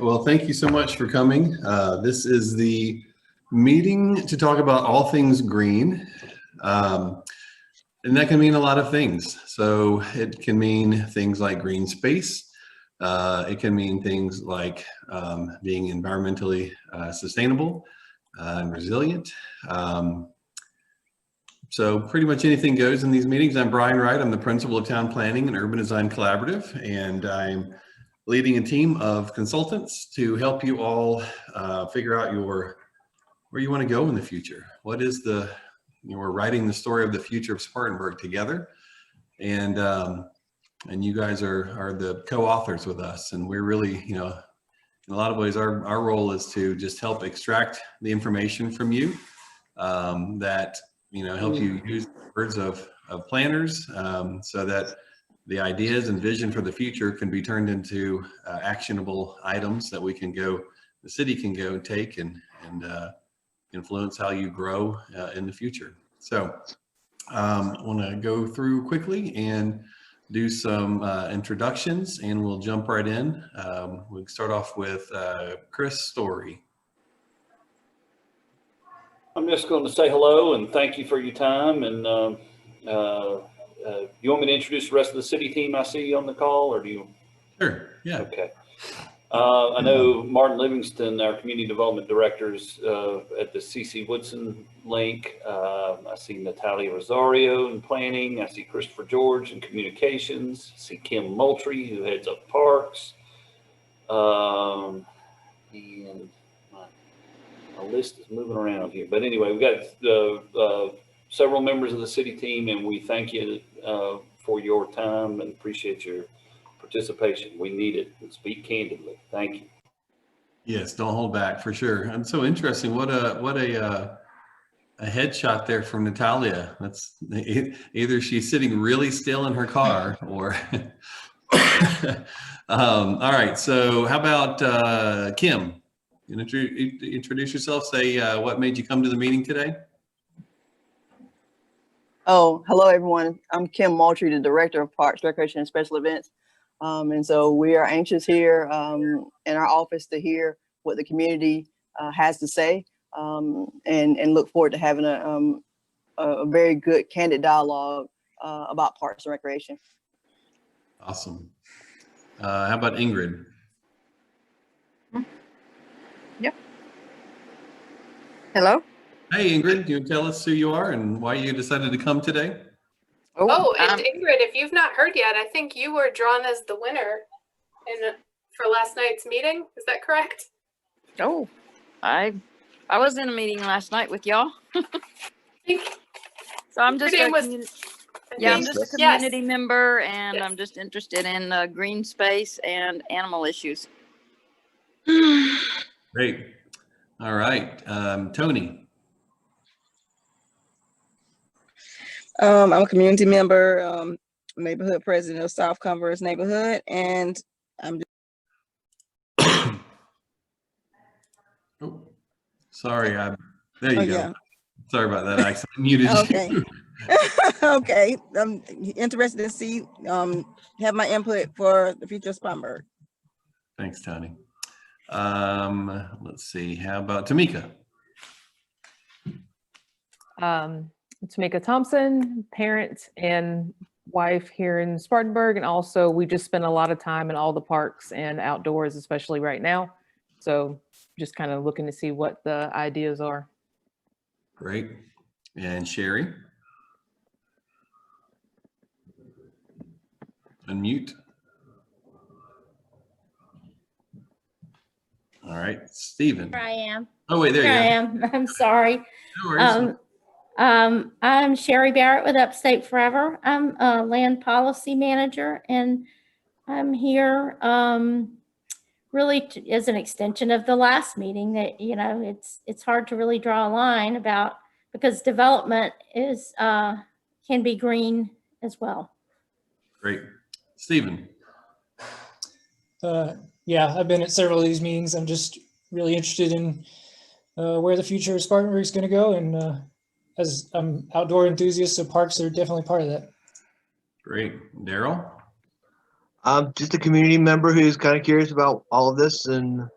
Well, thank you so much for coming. This is the meeting to talk about all things green. And that can mean a lot of things. So it can mean things like green space. It can mean things like being environmentally sustainable and resilient. So pretty much anything goes in these meetings. I'm Brian Wright. I'm the principal of Town Planning and Urban Design Collaborative, and I'm leading a team of consultants to help you all figure out where you want to go in the future. What is we're writing the story of the future of Spartanburg together, and you guys are the co-authors with us, and we're really, in a lot of ways, our role is to just help extract the information from you that help you use the words of planners so that the ideas and vision for the future can be turned into actionable items that the city can go take and influence how you grow in the future. So I want to go through quickly and do some introductions, and we'll jump right in. We'll start off with Chris Story. I'm just going to say hello and thank you for your time. And you want me to introduce the rest of the city team I see on the call, or do you? Sure. Yeah. Okay. I know Martin Livingston, our community development directors at the CC Woodson link. I see Natalia Rosario in planning. I see Christopher George in communications. I see Kim Moultrie, who heads up parks. And my list is moving around here. But anyway, we've got several members of the city team, and we thank you for your time and appreciate your participation. We need it. And speak candidly. Thank you. Yes, don't hold back, for sure. And so interesting. What a headshot there from Natalia. That's either she's sitting really still in her car or. All right. So how about Kim? You introduce yourself. Say what made you come to the meeting today. Oh, hello everyone. I'm Kim Moultrie, the Director of Parks, Recreation, and Special Events. And so we are anxious here in our office to hear what the community has to say and look forward to having a very good, candid dialogue about parks and recreation. Awesome. How about Ingrid? Yep. Hello. Hey, Ingrid, can you tell us who you are and why you decided to come today? And Ingrid, if you've not heard yet, I think you were drawn as the winner for last night's meeting. Is that correct? Oh, I was in a meeting last night with y'all. So I'm just I'm just a community member, and I'm just interested in green space and animal issues. Great. All right. Tony. I'm a community member, neighborhood president of South Converse neighborhood, and I'm just oh, sorry. There you go. Yeah. Sorry about that. I accidentally muted okay. you. Okay. I'm interested to see, have my input for the future of Spartanburg. Thanks, Tony. Let's see. How about Tamika? Tamika Thompson, parent and wife here in Spartanburg, and also we just spend a lot of time in all the parks and outdoors, especially right now. So just kind of looking to see what the ideas are. Great. And Sherry? Unmute. All right, Stephen. Here I am. Oh, wait, there you go. I am. I'm sorry. No worries. I'm Sherry Barrett with Upstate Forever. I'm a land policy manager, and I'm here really as an extension of the last meeting. That it's hard to really draw a line because development is can be green as well. Great, Stephen. Yeah, I've been at several of these meetings. I'm just really interested in where the future of Spartanburg is going to go, and as I'm outdoor enthusiast, so parks are definitely part of that. Great. Daryl? I'm just a community member who's kind of curious about all of this and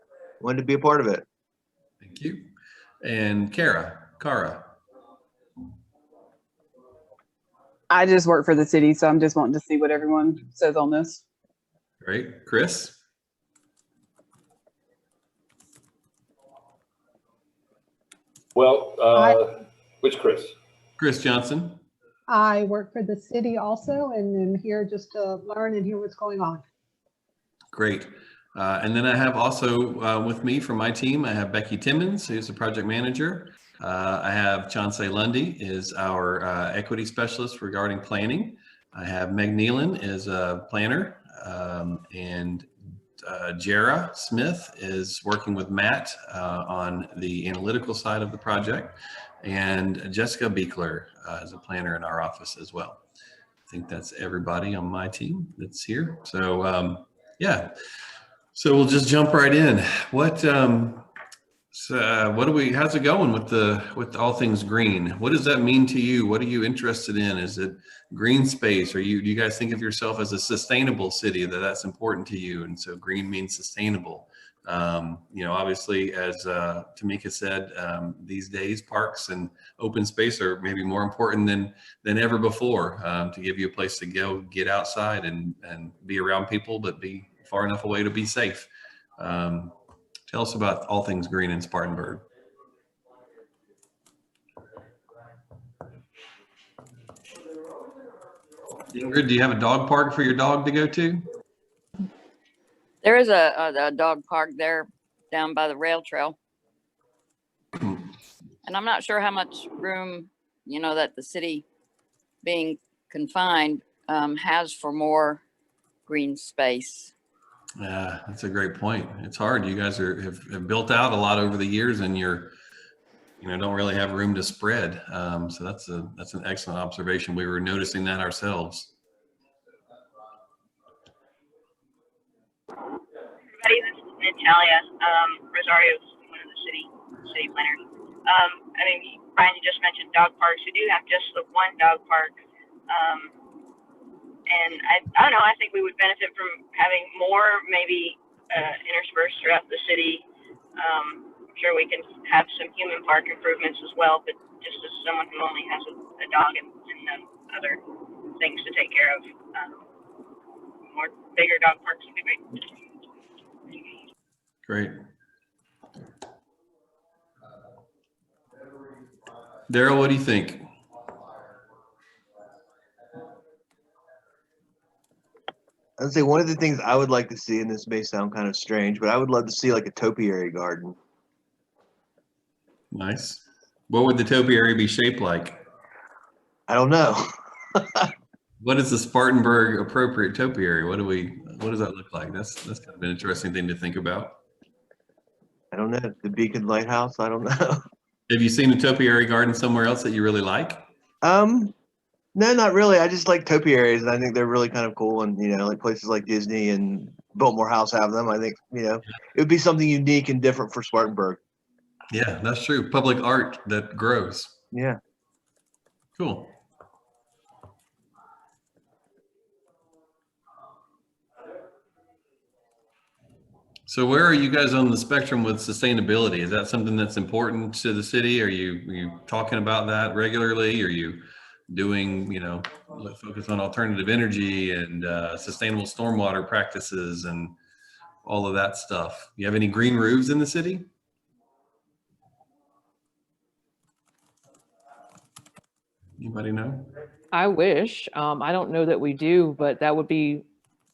wanted to be a part of it. Thank you. And Cara. I just work for the city, so I'm just wanting to see what everyone says on this. Great. Chris? Well, which Chris? Chris Johnson. I work for the city also, and am here just to learn and hear what's going on. Great. And then I have also with me from my team, I have Becky Timmons, who's the project manager. I have Chauncey Lundy is our equity specialist regarding planning. I have Meg Nealon is a planner, and Jara Smith is working with Matt on the analytical side of the project, and Jessica Beekler is a planner in our office as well. I think that's everybody on my team that's here. So yeah, so we'll just jump right in. How's it going with all things green? What does that mean to you? What are you interested in? Is it green space? Or do you guys think of yourself as a sustainable city, that's important to you? And so green means sustainable. Obviously, as Tamika said, these days parks and open space are maybe more important than ever before, to give you a place to go get outside and be around people, but be far enough away to be safe. Tell us about all things green in Spartanburg. Ingrid, do you have a dog park for your dog to go to? There is a dog park there down by the rail trail. And I'm not sure how much room, that the city being confined has for more green space. Yeah, that's a great point. It's hard. You guys have built out a lot over the years, and don't really have room to spread. So that's an excellent observation. We were noticing that ourselves. Everybody, this is Natalia. Rosario's one of the city planners. Brian, you just mentioned dog parks. We do have just the one dog park. And I don't know, I think we would benefit from having more maybe interspersed throughout the city. I'm sure we can have some human park improvements as well, but just as someone who only has a dog and other things to take care of, more bigger dog parks would be great. Great. Daryl, what do you think? I'd say one of the things I would like to see, and this may sound kind of strange, but I would love to see like a topiary garden. Nice. What would the topiary be shaped like? I don't know. What is the Spartanburg appropriate topiary? What does that look like? That's kind of an interesting thing to think about. I don't know. The Beacon Lighthouse? I don't know. Have you seen a topiary garden somewhere else that you really like? No, not really. I just like topiaries, and I think they're really kind of cool. And like places like Disney and Biltmore House have them. I think it would be something unique and different for Spartanburg. Yeah, that's true. Public art that grows. Yeah. Cool. So where are you guys on the spectrum with sustainability? Is that something that's important to the city? Are you talking about that regularly? Are you doing, focus on alternative energy and sustainable stormwater practices and all of that stuff? You have any green roofs in the city? Anybody know? I wish. I don't know that we do, but that would be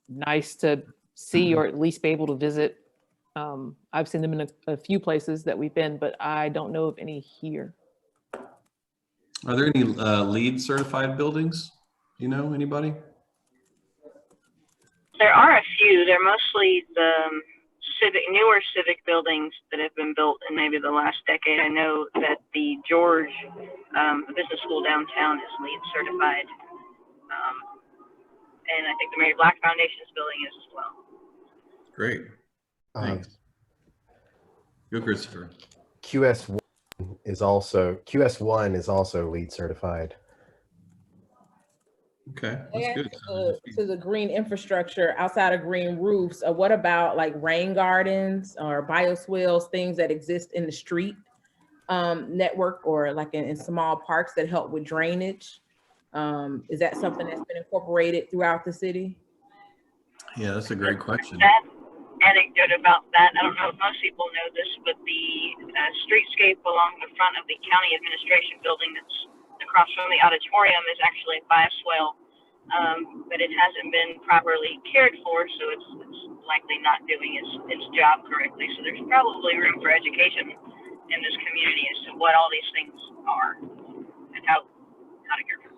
nice to see or at least be able to visit. I've seen them in a few places that we've been, but I don't know of any here. Are there any LEED certified buildings? Anybody? There are a few. They're mostly the newer civic buildings that have been built in maybe the last decade. I know that the George Business School downtown is LEED certified. And I think the Mary Black Foundation's building is as well. Great. Thanks. Go, Christopher. QS1 is also LEED certified. Okay, that's good. To the green infrastructure outside of green roofs, what about like rain gardens or bioswales, things that exist in the street network or like in small parks that help with drainage? Is that something that's been incorporated throughout the city? Yeah, that's a great question. That anecdote about that, I don't know if most people know this, but the streetscape along the front of the county administration building that's across from the auditorium is actually a bioswale, but it hasn't been properly cared for, so it's likely not doing its job correctly. So there's probably room for education in this community as to what all these things are and how to care for them.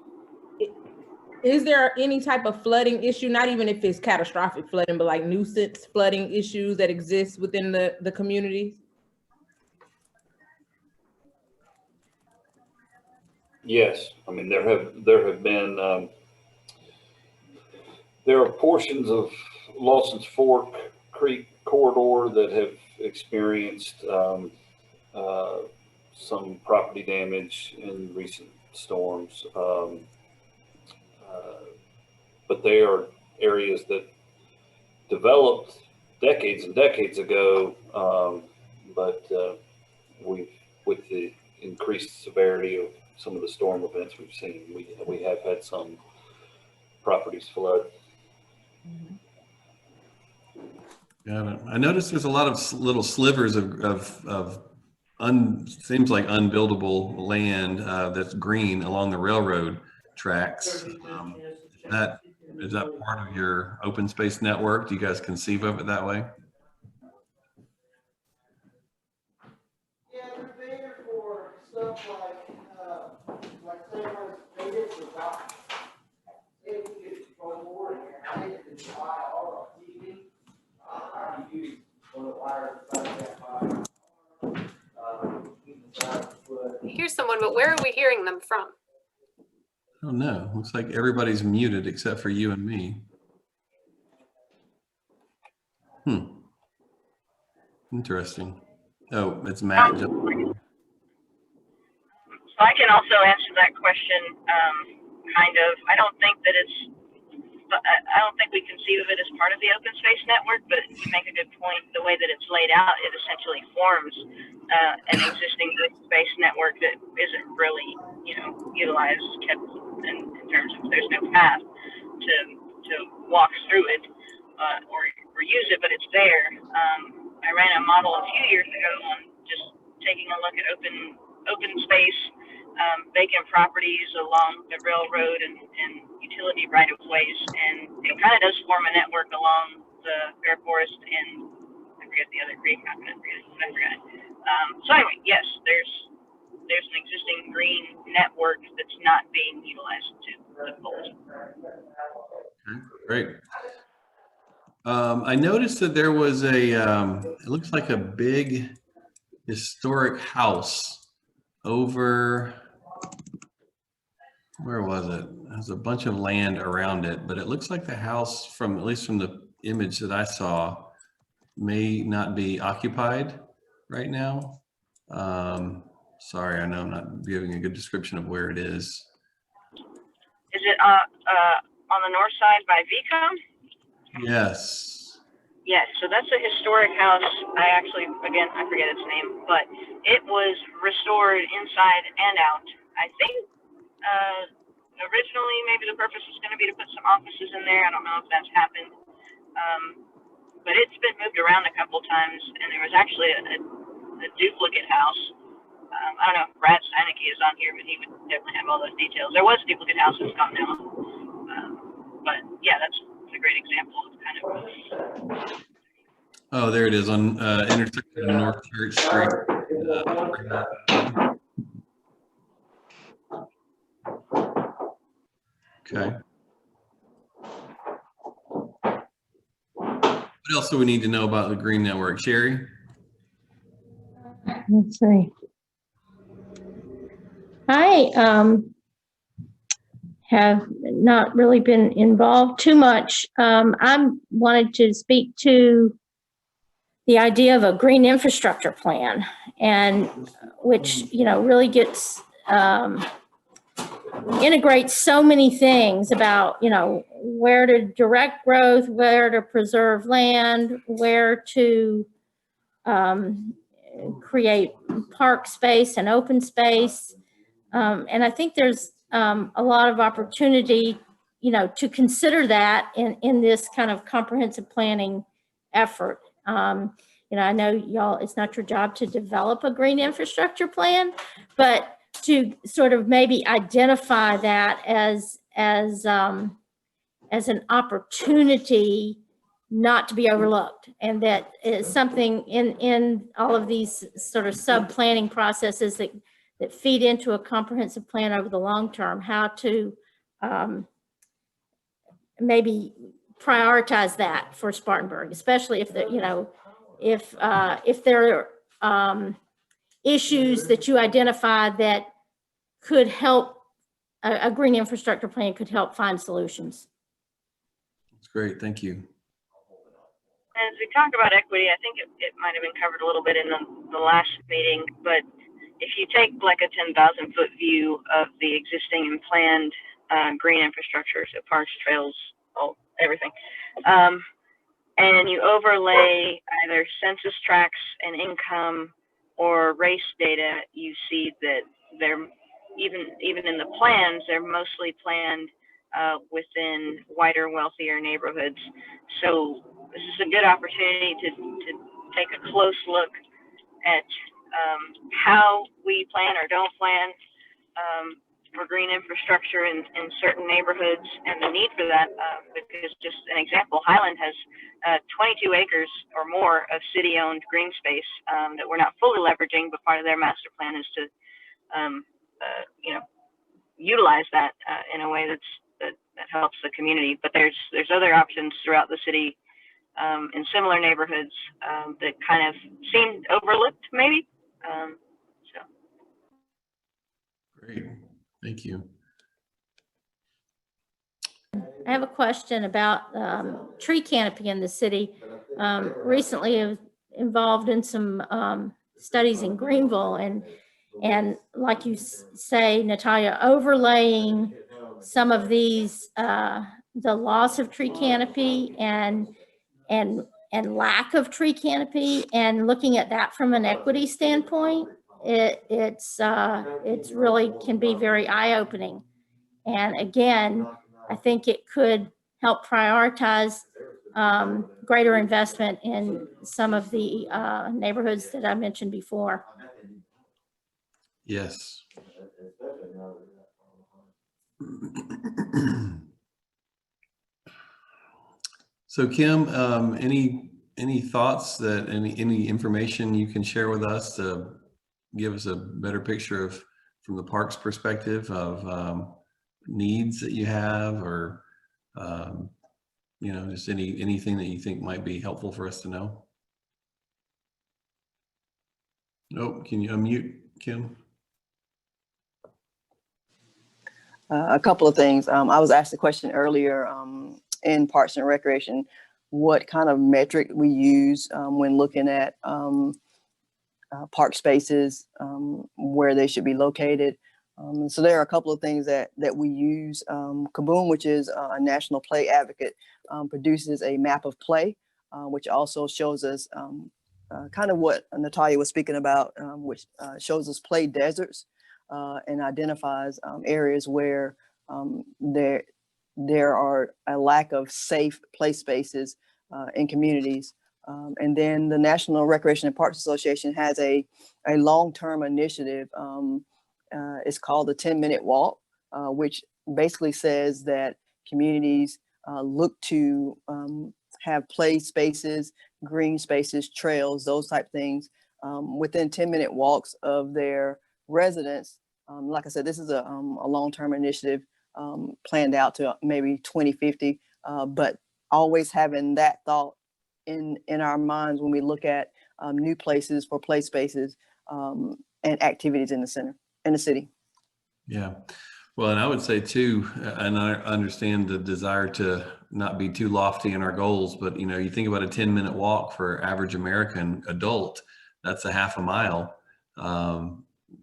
Is there any type of flooding issue, not even if it's catastrophic flooding, but like nuisance flooding issues that exist within the communities? Yes, I mean there have been there are portions of Lawson's Fork Creek corridor that have experienced some property damage in recent storms. But they are areas that developed decades and decades ago. But with the increased severity of some of the storm events we've seen, we have had some properties flood. Yeah, I noticed there's a lot of little slivers of seems like unbuildable land that's green along the railroad tracks. Is that part of your open space network? Do you guys conceive of it that way? Yeah, they're bigger for stuff like say they did the box. They could get one more in here, and they could buy all of TV. How do you use one of the wires inside that box? Here's someone, but where are we hearing them from? I don't know. Looks like everybody's muted except for you and me. Interesting. Oh, it's Matt. So I can also answer that question, kind of. I don't think we conceive of it as part of the open space network, but you make a good point. The way that it's laid out, it essentially forms an existing open space network that isn't really, utilized, kept in terms of there's no path to walk through it or use it, but it's there. I ran a model a few years ago on just taking a look at open space, vacant properties along the railroad and utility right of ways, and it kind of does form a network along the Fair Forest and I forget the other creek. I forgot it. So anyway, yes, there's an existing green network that's not being utilized to the fullest. Great. I noticed that there was it looks like a big historic house over, where was it? There's a bunch of land around it, but it looks like the house, at least from the image that I saw, may not be occupied right now. Sorry, I know I'm not giving a good description of where it is. Is it on the north side by VCOM? Yes. Yes, so that's a historic house. I forget its name, but it was restored inside and out. I think originally maybe the purpose was going to be to put some offices in there. I don't know if that's happened. But it's been moved around a couple times, and there was actually a duplicate house. I don't know if Brad Steineke is on here, but he would definitely have all those details. There was a duplicate house that's gone now. But yeah, that's a great example of kind of. Oh, there it is on intersection of North Church Street. Okay. What else do we need to know about the Green Network, Sherry? Let's see. I have not really been involved too much. I wanted to speak to the idea of a green infrastructure plan, and which really gets integrates so many things about, you know, where to direct growth, where to preserve land, where to create park space and open space. And I think there's a lot of opportunity, you know, to consider that in this kind of comprehensive planning effort. You know, I know y'all, it's not your job to develop a green infrastructure plan, but to sort of maybe identify that as an opportunity not to be overlooked, and that is something in all of these sort of sub-planning processes that feed into a comprehensive plan over the long term, how to maybe prioritize that for Spartanburg, especially if the, you know, if there are issues that you identify that could help, a green infrastructure plan could help find solutions. That's great, thank you. As we talk about equity, I think it might have been covered a little bit in the last meeting, but if you take like a 10,000-foot view of the existing and planned green infrastructure, so parks, trails, everything, and you overlay either census tracts and income or race data, you see that they're even in the plans, they're mostly planned within whiter, wealthier neighborhoods. So this is a good opportunity to take a close look at how we plan or don't plan for green infrastructure in certain neighborhoods and the need for that. Because just an example, Highland has 22 acres or more of city-owned green space that we're not fully leveraging, but part of their master plan is to you know, utilize that in a way that helps the community. But there's other options throughout the city in similar neighborhoods that kind of seemed overlooked maybe. So. Great, thank you. I have a question about tree canopy in the city. Recently I was involved in some studies in Greenville, and like you say, Natalia, overlaying some of these, the loss of tree canopy and lack of tree canopy, and looking at that from an equity standpoint, it's really can be very eye-opening. And again, I think it could help prioritize greater investment in some of the neighborhoods that I mentioned before. Yes. So Kim, any thoughts that any information you can share with us to give us a better picture of, from the park's perspective, of needs that you have, or you know, just anything that you think might be helpful for us to know? Nope. Can you unmute, Kim? A couple of things. I was asked a question earlier in Parks and Recreation, what kind of metric we use when looking at park spaces, where they should be located. So there are a couple of things that we use. Kaboom, which is a national play advocate, produces a map of play, which also shows us kind of what Natalia was speaking about, which shows us play deserts and identifies areas where there are a lack of safe play spaces in communities. And then the National Recreation and Parks Association has a long-term initiative. It's called the 10-minute walk, which basically says that communities look to have play spaces, green spaces, trails, those type things within 10-minute walks of their residents. Like I said, this is a long-term initiative planned out to maybe 2050, but always having that thought in our minds when we look at new places for play spaces and activities in the city. Yeah. Well, and I would say too, and I understand the desire to not be too lofty in our goals, but you know, you think about a 10-minute walk for average American adult, that's a half a mile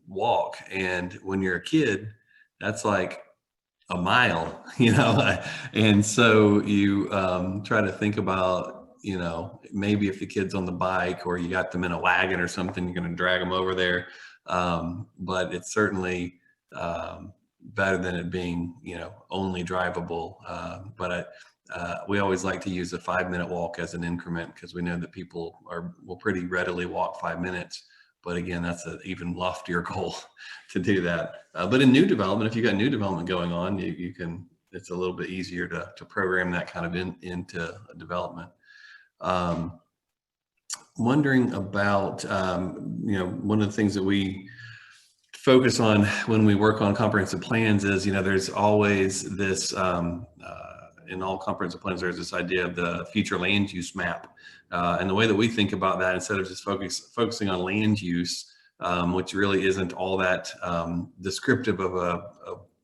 walk. And when you're a kid, that's like a mile, you know, and so you try to think about, you know, maybe if the kid's on the bike or you got them in a wagon or something, you're going to drag them over there. But it's certainly better than it being, you know, only drivable. We always like to use a 5-minute walk as an increment because we know that people will pretty readily walk 5 minutes. But again, that's an even loftier goal to do that. But in new development, if you've got new development going on, you can, it's a little bit easier to program that kind of into a development. Wondering about, you know, one of the things that we focus on when we work on comprehensive plans is, you know, there's always this, in all comprehensive plans, there's this idea of the future land use map. And the way that we think about that, instead of just focusing on land use, which really isn't all that descriptive of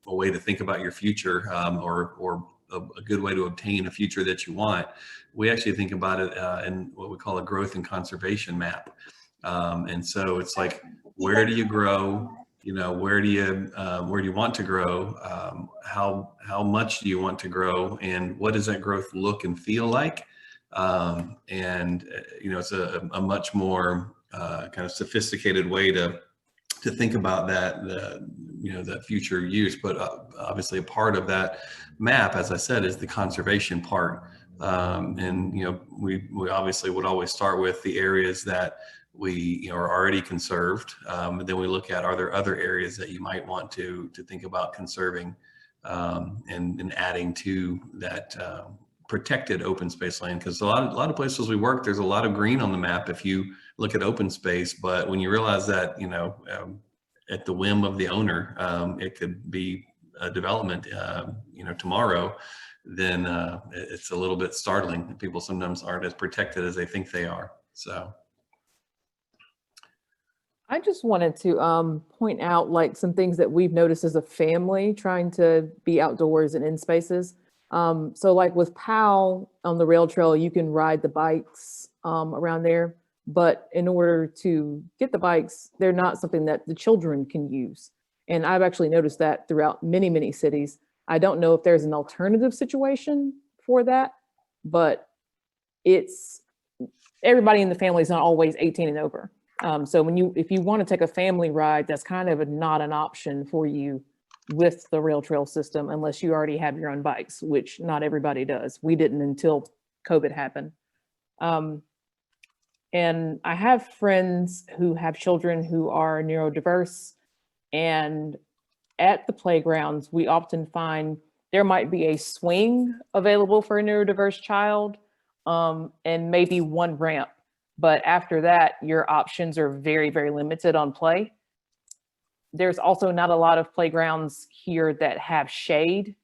a way to think about your future, or a good way to obtain a future that you want, we actually think about it in what we call a growth and conservation map. And so it's like, where do you grow? You know, where do you want to grow? How much do you want to grow? And what does that growth look and feel like? And you know, it's a much more kind of sophisticated way to think about that, you know, that future use. But obviously a part of that map, as I said, is the conservation part. And you know, we obviously would always start with the areas that we, you know, are already conserved. And then we look at, are there other areas that you might want to think about conserving, and adding to that protected open space land? Because a lot of places we work, there's a lot of green on the map if you look at open space, but when you realize that, you know, at the whim of the owner, it could be a development, you know, tomorrow, then it's a little bit startling. People sometimes aren't as protected as they think they are. So I just wanted to point out like some things that we've noticed as a family trying to be outdoors and in spaces. So like with POW on the rail trail, you can ride the bikes around there, but in order to get the bikes, they're not something that the children can use. And I've actually noticed that throughout many, many cities. I don't know if there's an alternative situation for that, but it's everybody in the family is not always 18 and over. So if you want to take a family ride, that's kind of not an option for you with the rail trail system, unless you already have your own bikes, which not everybody does. We didn't until COVID happened. And I have friends who have children who are neurodiverse, and at the playgrounds, we often find there might be a swing available for a neurodiverse child, and maybe one ramp. But after that, your options are very, very limited on play. There's also not a lot of playgrounds here that have shade,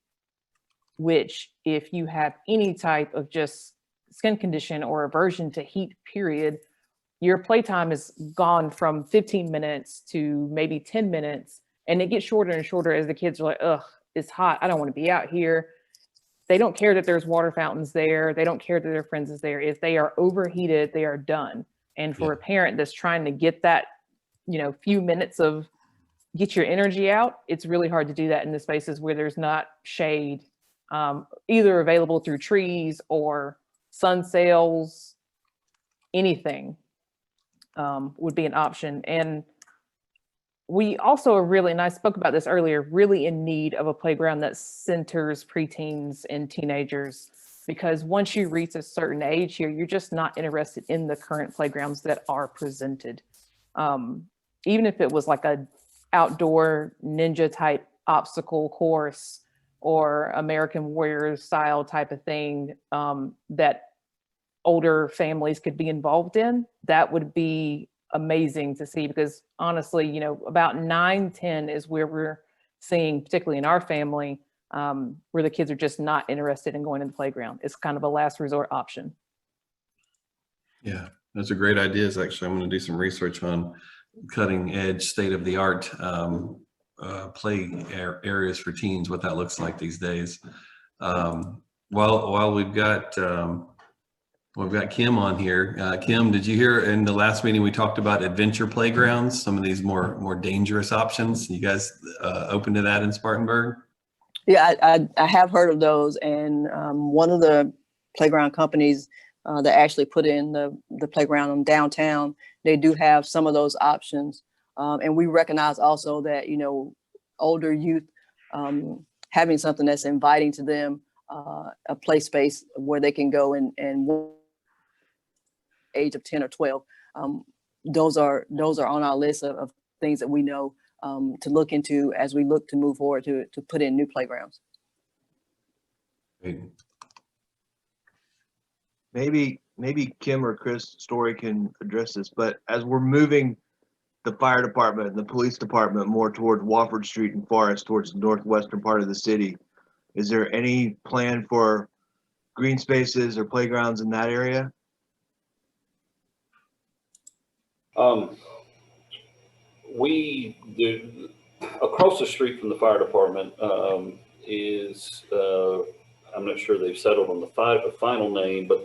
which if you have any type of just skin condition or aversion to heat, period, your playtime is gone from 15 minutes to maybe 10 minutes. And it gets shorter and shorter as the kids are like, ugh, it's hot. I don't want to be out here. They don't care that there's water fountains there. They don't care that their friends is there. If they are overheated, they are done. And for a parent that's trying to get that, you know, few minutes of get your energy out, it's really hard to do that in the spaces where there's not shade, either available through trees or sun sails, anything would be an option. And we also are really, and I spoke about this earlier, really in need of a playground that centers preteens and teenagers, because once you reach a certain age here, you're just not interested in the current playgrounds that are presented. Even if it was like a outdoor ninja type obstacle course or American Warrior style type of thing that older families could be involved in, that would be amazing to see, because honestly, you know, about 9-10 is where we're seeing, particularly in our family, where the kids are just not interested in going to the playground. It's kind of a last resort option. Yeah, those are great ideas. Actually, I'm going to do some research on cutting edge, state of the art play areas for teens, what that looks like these days. While we've got Well, we've got Kim on here. Kim, did you hear in the last meeting we talked about adventure playgrounds, some of these more dangerous options? You guys open to that in Spartanburg? Yeah, I have heard of those, and one of the playground companies that actually put in the playground in downtown, they do have some of those options, and we recognize also that older youth having something that's inviting to them, a play space where they can go and age of 10 or 12. Those are on our list of things that we know to look into as we look to move forward to put in new playgrounds. Great. Maybe Kim or Chris Story can address this, but as we're moving the fire department and the police department more towards Wofford Street and Forest, towards the northwestern part of the city, is there any plan for green spaces or playgrounds in that area? We do across the street from the fire department is I'm not sure they've settled on the final name, but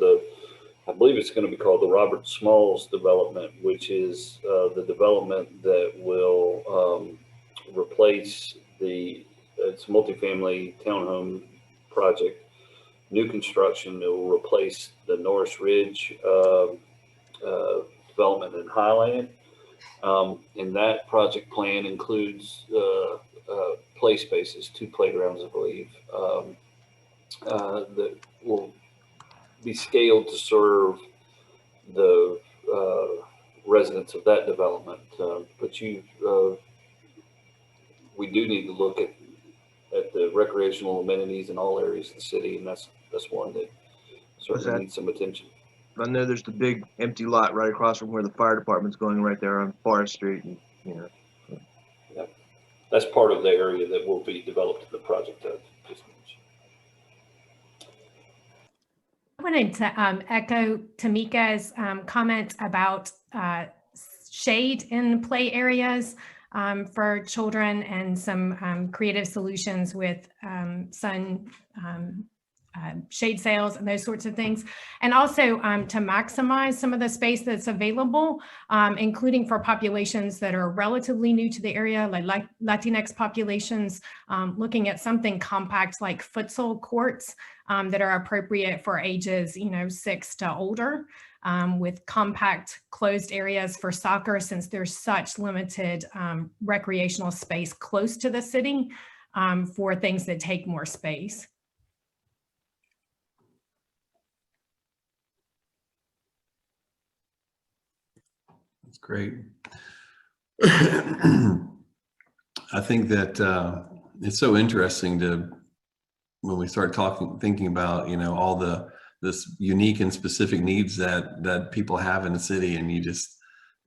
I believe it's going to be called the Robert Smalls development, which is the development that will replace it's a multifamily townhome project, new construction that will replace the Norris Ridge development in Highland. And that project plan includes play spaces, 2 playgrounds, I believe, that will be scaled to serve the residents of that development. But we do need to look at the recreational amenities in all areas of the city, and that's one that certainly needs some attention. I know there's the big empty lot right across from where the fire department's going, right there on Forest Street, and Yeah, that's part of the area that will be developed in the project. I wanted to echo Tamika's comment about shade in play areas for children and some creative solutions with sun shade sails and those sorts of things. And also to maximize some of the space that's available, including for populations that are relatively new to the area, like Latinx populations, looking at something compact like futsal courts that are appropriate for ages 6 to older, with compact closed areas for soccer, since there's such limited recreational space close to the city for things that take more space. That's great. I think that it's so interesting when we start thinking about, all this unique and specific needs that people have in the city, and you just,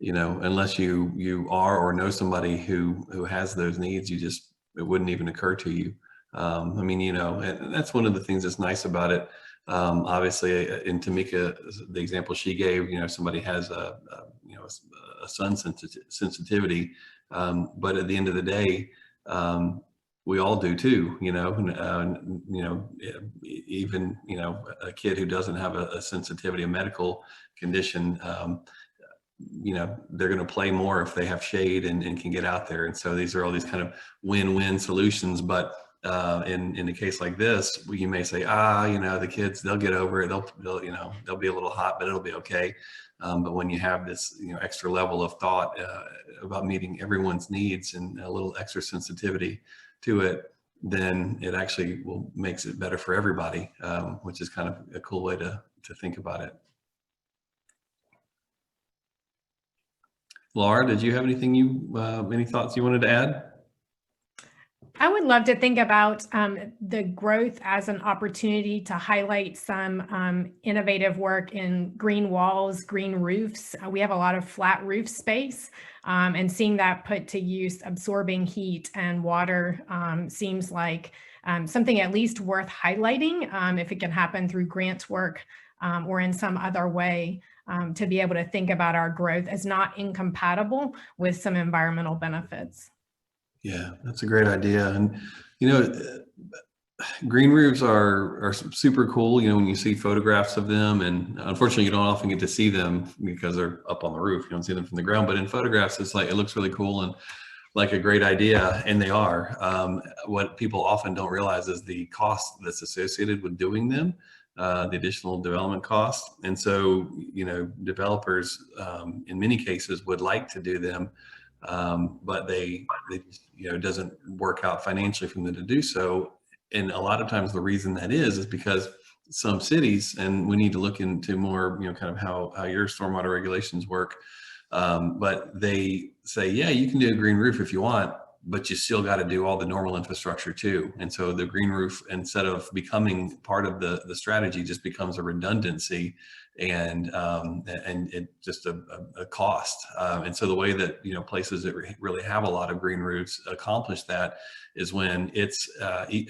unless you are or know somebody who has those needs, it wouldn't even occur to you. And that's one of the things that's nice about it. Obviously, in Tamika, the example she gave, somebody has a sun sensitivity, but at the end of the day, we all do too, even, a kid who doesn't have a sensitivity, a medical condition, they're going to play more if they have shade and can get out there. And so these are all these kind of win-win solutions. But in a case like this, you may say, the kids, they'll get over it. They'll be a little hot, but it'll be okay. But when you have this, extra level of thought about meeting everyone's needs and a little extra sensitivity to it, then it actually makes it better for everybody, which is kind of a cool way to think about it. Laura, did you have anything any thoughts you wanted to add? I would love to think about the growth as an opportunity to highlight some innovative work in green walls, green roofs. We have a lot of flat roof space, and seeing that put to use, absorbing heat and water seems like something at least worth highlighting if it can happen through grant work or in some other way, to be able to think about our growth as not incompatible with some environmental benefits. Yeah, that's a great idea. And, green roofs are super cool, you know, when you see photographs of them, and unfortunately you don't often get to see them because they're up on the roof. You don't see them from the ground, but in photographs, it's like, it looks really cool and like a great idea, and they are. What people often don't realize is the cost that's associated with doing them, the additional development cost. And so, you know, developers in many cases would like to do them, but they you know, it doesn't work out financially for them to do so. And a lot of times the reason that is because some cities, and we need to look into more, you know, kind of how your stormwater regulations work, but they say, yeah, you can do a green roof if you want, but you still got to do all the normal infrastructure too. And so the green roof, instead of becoming part of the strategy, just becomes a redundancy and it just a cost. And so the way that, you know, places that really have a lot of green roofs accomplish that is when it's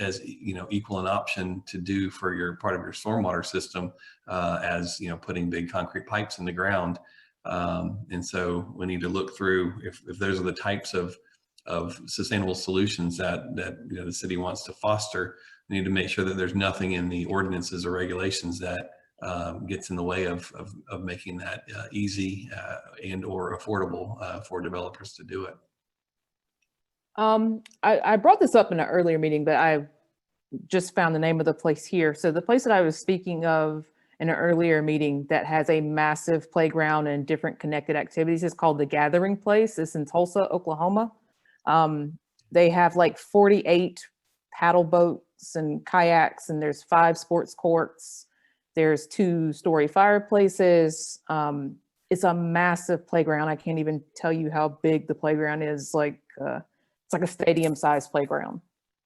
as, you know, equal an option to do for your part of your stormwater system as, you know, putting big concrete pipes in the ground. And so we need to look through if those are the types of sustainable solutions that you know, the city wants to foster. We need to make sure that there's nothing in the ordinances or regulations that gets in the way of making that easy and or affordable for developers to do it. I brought this up in an earlier meeting, but I just found the name of the place here. So the place that I was speaking of in an earlier meeting that has a massive playground and different connected activities is called the Gathering Place. It's in Tulsa, Oklahoma. They have like 48 paddle boats and kayaks, and there's 5 sports courts. There's 2-story fireplaces. It's a massive playground. I can't even tell you how big the playground is. Like it's like a stadium-sized playground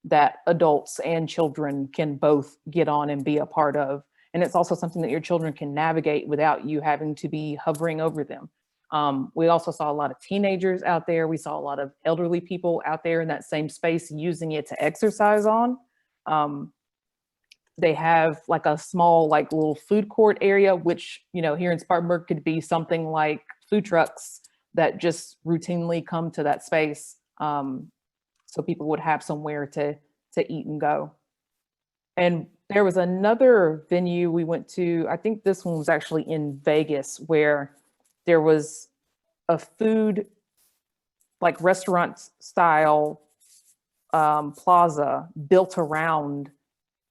that adults and children can both get on and be a part of. And it's also something that your children can navigate without you having to be hovering over them. We also saw a lot of teenagers out there. We saw a lot of elderly people out there in that same space using it to exercise on. They have like a small, like little food court area, which, you know, here in Spartanburg could be something like food trucks that just routinely come to that space. So people would have somewhere to eat and go. And there was another venue we went to, I think this one was actually in Vegas, where there was a food, like restaurant style plaza built around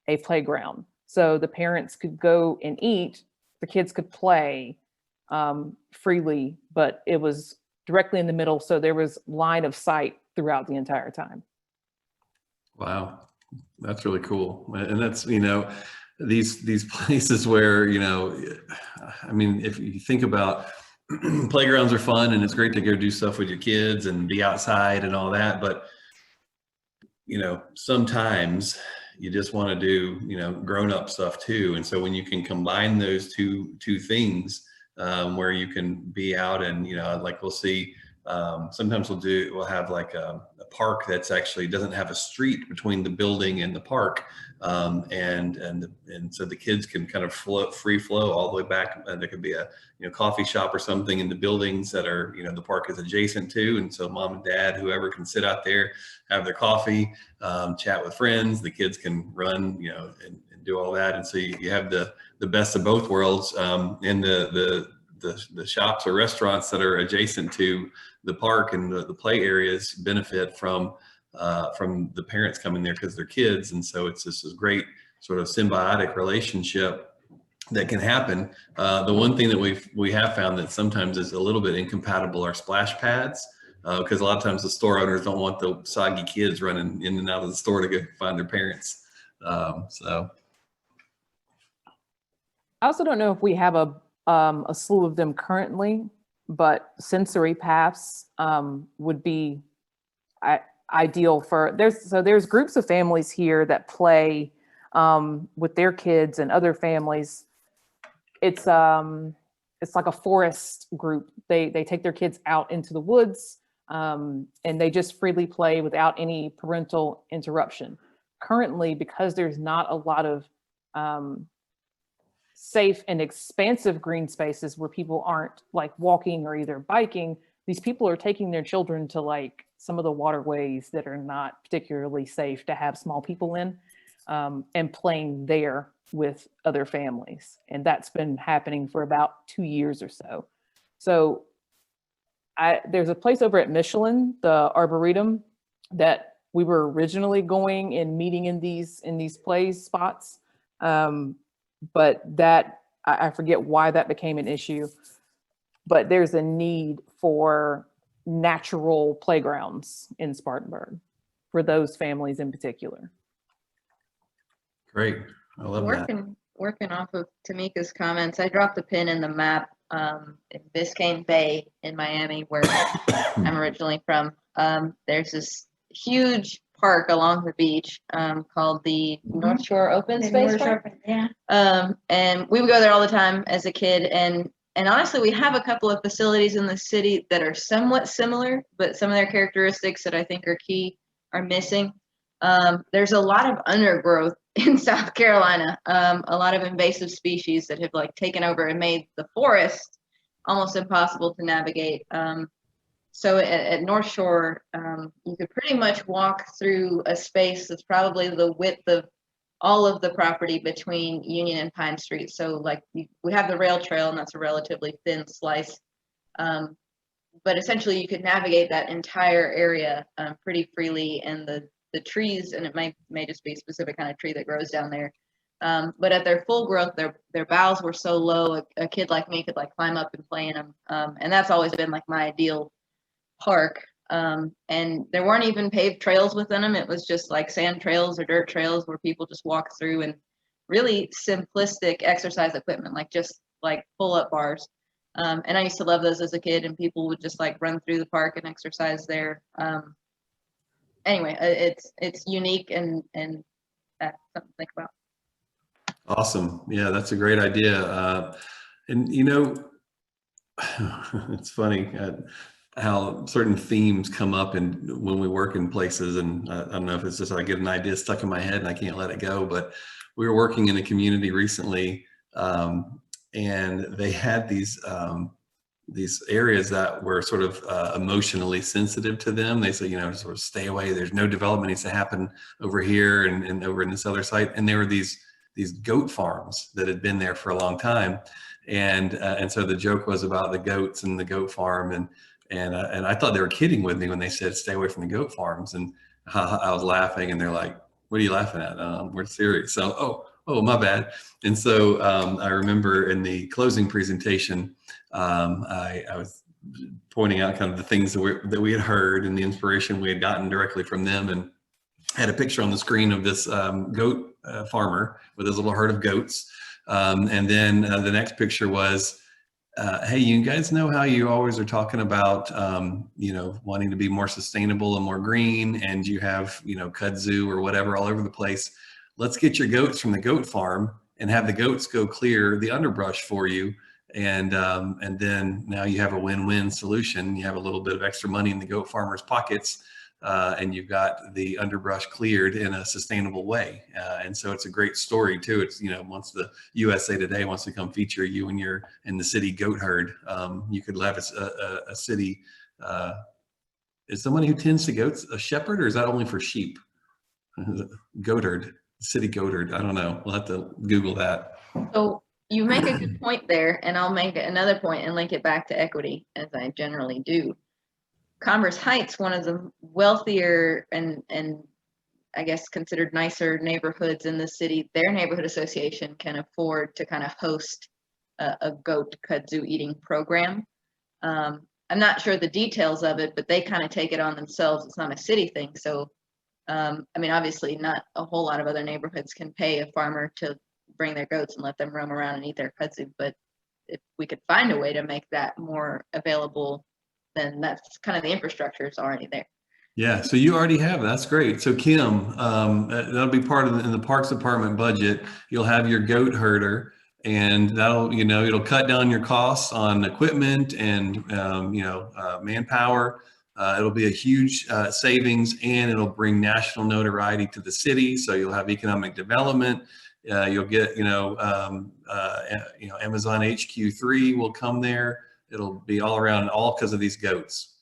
a playground. So the parents could go and eat, the kids could play freely, but it was directly in the middle. So there was line of sight throughout the entire time. Wow. That's really cool. And that's, you know, these places where, you know, I mean, if you think about playgrounds are fun and it's great to go do stuff with your kids and be outside and all that, but, you know, sometimes you just want to do, you know, grown-up stuff too. And so when you can combine those two things, where you can be out and, you know, like we'll see, sometimes we'll have like a park that's actually doesn't have a street between the building and the park, and so the kids can kind of free flow all the way back. There could be a, you know, coffee shop or something in the buildings that are, you know, the park is adjacent to, and so mom and dad, whoever, can sit out there, have their coffee, chat with friends. The kids can run, you know, and do all that, and so you have the best of both worlds, and the shops or restaurants that are adjacent to the park and the play areas benefit from the parents coming there because they're kids. And so it's just this great sort of symbiotic relationship that can happen. The one thing that we have found that sometimes is a little bit incompatible are splash pads, because a lot of times the store owners don't want the soggy kids running in and out of the store to go find their parents. So I also don't know if we have a slew of them currently, but sensory paths would be ideal for, there's groups of families here that play with their kids and other families. It's like a forest group. They take their kids out into the woods, and they just freely play without any parental interruption. Currently, because there's not a lot of safe and expansive green spaces where people aren't like walking or either biking, these people are taking their children to like some of the waterways that are not particularly safe to have small people in. and playing there with other families. And that's been happening for about 2 years or so. So there's a place over at Michelin, the Arboretum, that we were originally going and meeting in these play spots. But that, I forget why that became an issue, but there's a need for natural playgrounds in Spartanburg for those families in particular. Great. I love that. Working off of Tamika's comments, I dropped a pin in the map in Biscayne Bay in Miami, where I'm originally from. There's this huge park along the beach called the North Shore Open Space Park. Yeah. And we would go there all the time as a kid. And honestly, we have a couple of facilities in the city that are somewhat similar, but some of their characteristics that I think are key are missing. There's a lot of undergrowth in South Carolina, a lot of invasive species that have like taken over and made the forest almost impossible to navigate. So at North Shore, you could pretty much walk through a space that's probably the width of all of the property between Union and Pine Street. So like we have the rail trail, and that's a relatively thin slice. But essentially you could navigate that entire area pretty freely, and the trees, and it may just be a specific kind of tree that grows down there. But at their full growth, their boughs were so low, a kid like me could like climb up and play in them. And that's always been like my ideal park. And there weren't even paved trails within them. It was just like sand trails or dirt trails where people just walk through, and really simplistic exercise equipment, like just like pull-up bars. And I used to love those as a kid, and people would just like run through the park and exercise there. Anyway, it's unique, and that's something to think about. Awesome. Yeah, that's a great idea. And you know, it's funny how certain themes come up when we work in places, and I don't know if it's just I get an idea stuck in my head and I can't let it go, but we were working in a community recently, and they had these areas that were sort of emotionally sensitive to them. They said, you know, sort of stay away. There's no development needs to happen over here and over in this other site. And there were these goat farms that had been there for a long time. And so the joke was about the goats and the goat farm. And I thought they were kidding with me when they said, stay away from the goat farms. And I was laughing, and they're like, what are you laughing at? We're serious. So, oh, my bad. And so I remember in the closing presentation, I was pointing out kind of the things that we had heard and the inspiration we had gotten directly from them, and had a picture on the screen of this goat farmer with his little herd of goats. And then the next picture was, hey, you guys know how you always are talking about, you know, wanting to be more sustainable and more green, and you have, you know, kudzu or whatever all over the place. Let's get your goats from the goat farm and have the goats go clear the underbrush for you. And then now you have a win-win solution. You have a little bit of extra money in the goat farmer's pockets, and you've got the underbrush cleared in a sustainable way. And so it's a great story too. It's, you know, once the USA Today wants to come feature you and you're in the city goat herd, you could have a city, is someone who tends to goats a shepherd, or is that only for sheep? Goat herd, city goat herd. I don't know. We'll have to Google that. So you make a good point there, and I'll make another point and link it back to equity, as I generally do. Commerce Heights, one of the wealthier and I guess considered nicer neighborhoods in the city, their neighborhood association can afford to kind of host a goat kudzu eating program. I'm not sure the details of it, but they kind of take it on themselves. It's not a city thing. So, I mean, obviously not a whole lot of other neighborhoods can pay a farmer to bring their goats and let them roam around and eat their kudzu. But if we could find a way to make that more available, then that's kind of the infrastructure is already there. Yeah, so you already have, that's great. So Kim, that'll be part of in the Parks Department budget. You'll have your goat herder, and that'll, you know, it'll cut down your costs on equipment and, you know, manpower. It'll be a huge savings, and it'll bring national notoriety to the city. So you'll have economic development. You'll get, you know, Amazon HQ3 will come there. It'll be all around, all because of these goats.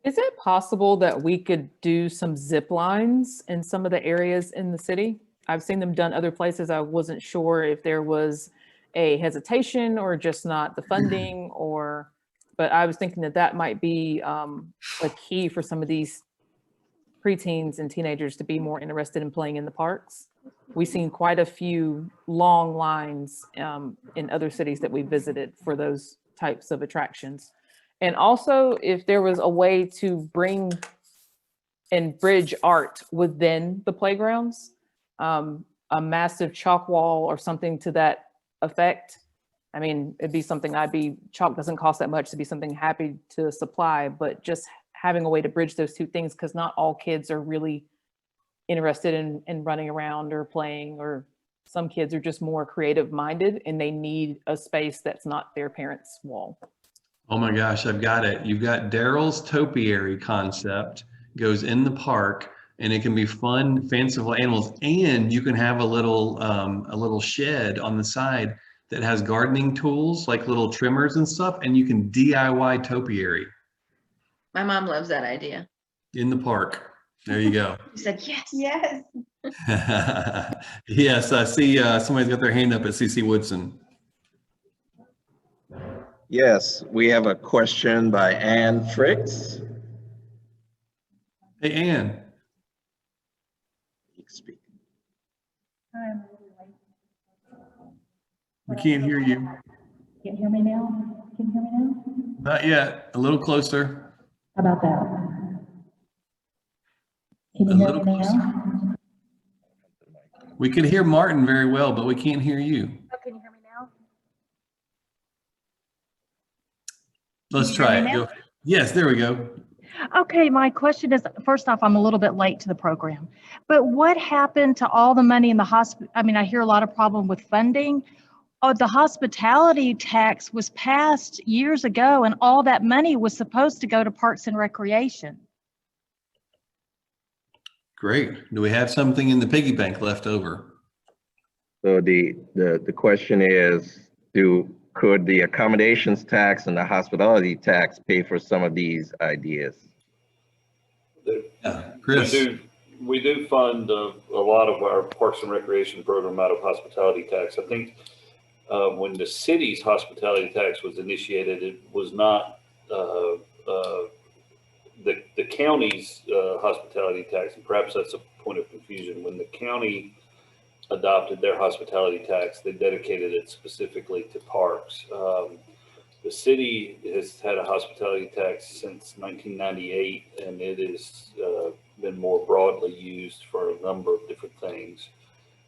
Is it possible that we could do some zip lines in some of the areas in the city? I've seen them done other places. I wasn't sure if there was a hesitation or just not the funding, or, but I was thinking that that might be a key for some of these preteens and teenagers to be more interested in playing in the parks. We've seen quite a few long lines in other cities that we visited for those types of attractions. And also if there was a way to bring and bridge art within the playgrounds, a massive chalk wall or something to that effect. I mean, it'd be something chalk doesn't cost that much to be something happy to supply, but just having a way to bridge those two things, because not all kids are really interested in running around or playing, or some kids are just more creative minded and they need a space that's not their parents' wall. Oh my gosh, I've got it. You've got Daryl's topiary concept, goes in the park, and it can be fun, fanciful animals, and you can have a little shed on the side that has gardening tools like little trimmers and stuff, and you can DIY topiary. My mom loves that idea. In the park. There you go. She said yes. Yes. Yes, I see somebody's got their hand up at CC Woodson. Yes, we have a question by Ann Fricks. Hey, Ann. We can't hear you. Can you hear me now? Can you hear me now? Not yet. A little closer. How about that? Can you hear me now? We can hear Martin very well, but we can't hear you. Oh, can you hear me now? Let's try it. Go. Yes, there we go. Okay, my question is, first off, I'm a little bit late to the program, but what happened to all the money in the hospital? I mean, I hear a lot of problem with funding. Oh, the hospitality tax was passed years ago, and all that money was supposed to go to Parks and Recreation. Great. Do we have something in the piggy bank left over? So the question is, could the accommodations tax and the hospitality tax pay for some of these ideas? Chris. We do fund a lot of our Parks and Recreation program out of hospitality tax. I think when the city's hospitality tax was initiated, it was not the county's hospitality tax, and perhaps that's a point of confusion. When the county adopted their hospitality tax, they dedicated it specifically to parks. The city has had a hospitality tax since 1998, and it has been more broadly used for a number of different things.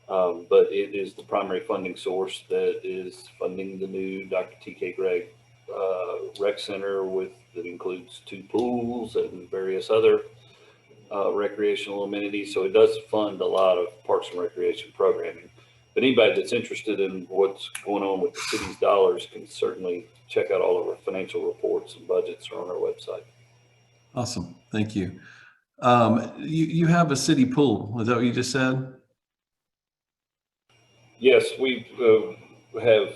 But it is the primary funding source that is funding the new Dr. T.K. Gregg rec center that includes 2 pools and various other recreational amenities. So it does fund a lot of Parks and Recreation programming. But anybody that's interested in what's going on with the city's dollars can certainly check out all of our financial reports and budgets are on our website. Awesome. Thank you. You have a city pool. Is that what you just said? Yes, we have,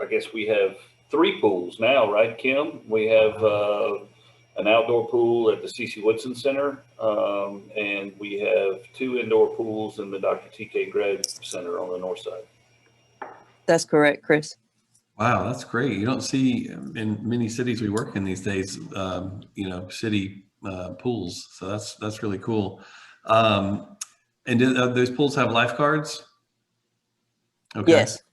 I guess we have 3 pools now, right, Kim? We have an outdoor pool at the CC Woodson Center, and we have 2 indoor pools in the Dr. T.K. Gregg Center on the north side. That's correct, Chris. Wow, that's great. You don't see in many cities we work in these days, city pools. So that's really cool. And do those pools have lifeguards? Okay. Yes.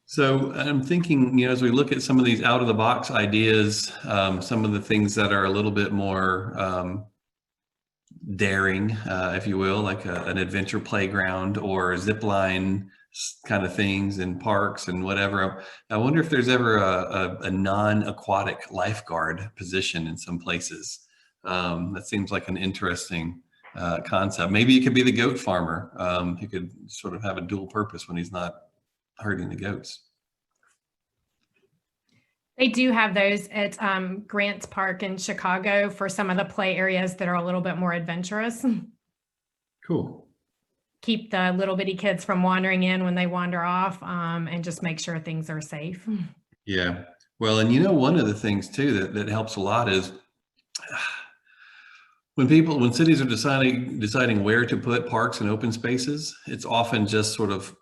So I'm thinking, as we look at some of these out of the box ideas, some of the things that are a little bit more daring, if you will, like an adventure playground or zip line kind of things in parks and whatever. I wonder if there's ever a non-aquatic lifeguard position in some places. That seems like an interesting concept. Maybe it could be the goat farmer. He could sort of have a dual purpose when he's not herding the goats. They do have those at Grants Park in Chicago for some of the play areas that are a little bit more adventurous. Cool. Keep the little bitty kids from wandering in when they wander off, and just make sure things are safe. Yeah. Well, and you know, one of the things too that helps a lot is when cities are deciding where to put parks and open spaces, it's often just sort of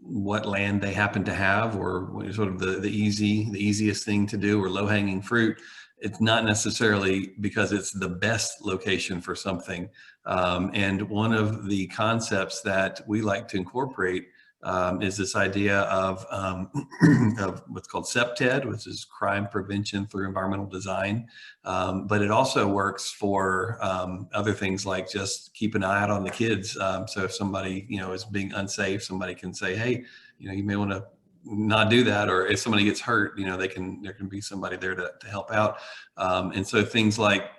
what land they happen to have, or sort of the easiest thing to do, or low hanging fruit. It's not necessarily because it's the best location for something. And one of the concepts that we like to incorporate is this idea of what's called CPTED, which is crime prevention through environmental design. But it also works for other things, like just keep an eye out on the kids. So if somebody, is being unsafe, somebody can say, hey, you may want to not do that. Or if somebody gets hurt, there can be somebody there to help out. And so things like,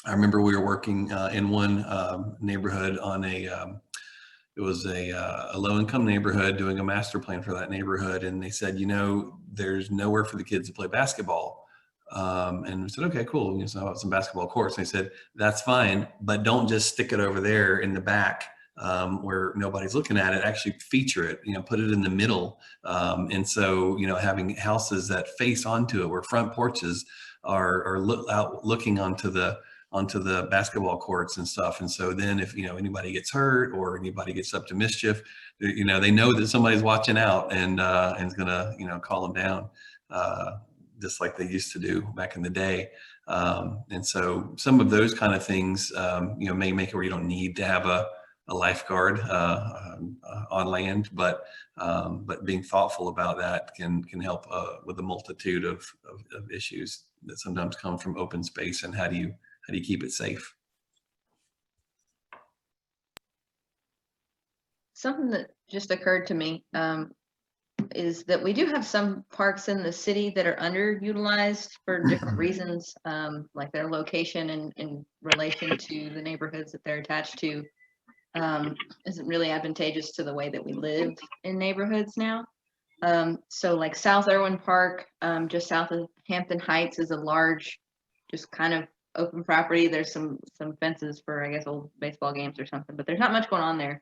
I remember we were working in one neighborhood on it was a low-income neighborhood, doing a master plan for that neighborhood. And they said, there's nowhere for the kids to play basketball. And we said, okay, cool. So how about some basketball courts? And they said, that's fine, but don't just stick it over there in the back where nobody's looking at it. Actually feature it, put it in the middle. And so, having houses that face onto it, where front porches are looking onto the basketball courts and stuff. And so then if, anybody gets hurt or anybody gets up to mischief, they know that somebody's watching out and is gonna, call them down, just like they used to do back in the day. And so some of those kind of things, may make it where you don't need to have a lifeguard on land, but being thoughtful about that can help with a multitude of issues that sometimes come from open space. And how do you keep it safe? Something that just occurred to me is that we do have some parks in the city that are underutilized for different reasons, like their location in relation to the neighborhoods that they're attached to isn't really advantageous to the way that we live in neighborhoods now. So like South Irwin Park, just south of Hampton Heights, is a large, just kind of open property. There's some fences for, I guess, old baseball games or something, but there's not much going on there.